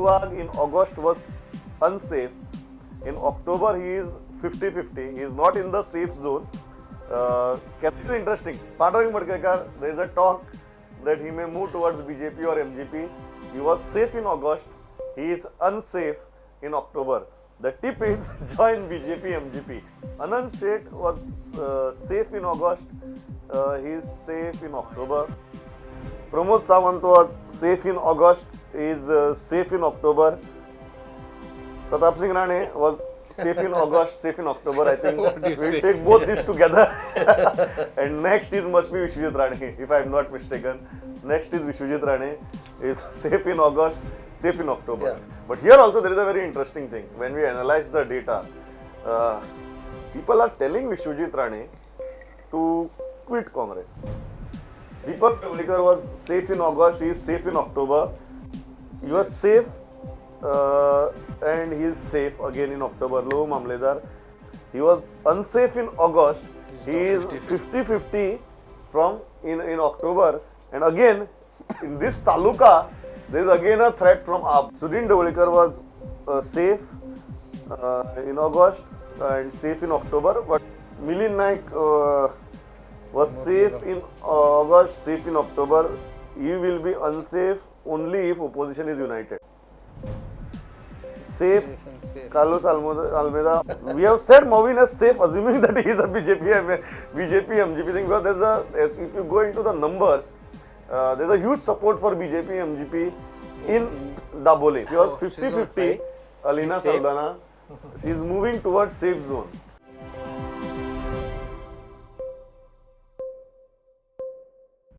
Sehwag in August was unsafe. In October he is 50-50. He is not in the safe zone. Capital interesting. Pandurang Madkaikar, there is a talk that he may move towards BJP or MGP. He was safe in August. He is unsafe in October. The tip is join BJP MGP. Anand Seth was safe in August. He is safe in October. Pramod Sawant was safe in August. He is safe in October. Pratap Singh Rane was safe in August, safe in October. I think we'll take both these together. And next is must be Vishwajit Rane, if I am not mistaken. Next is Vishwajit Rane, is safe in August, safe in October. Yeah. But here also there is a very interesting thing. When we analyze the data, people are telling Vishwajit Rane to quit Congress. Deepak Tavlikar was safe in August, he is safe in October. He was safe and he is safe again in October. Low Mamledar. He was unsafe in August. He is 50-50 from in October. And again, in this taluka, there is again a threat from up. Sudin Davalikar was safe in August and safe in October. But Milind Naik was safe in August, safe in October. He will be unsafe only if opposition is united. Safe, Carlos Almeida. We have said Movin as safe, assuming that he is a BJP MGP thing. Because if you go into the numbers, there's a huge support for BJP MGP in Dabole. She was 50-50. Alina Saldana. She is moving towards safe zone.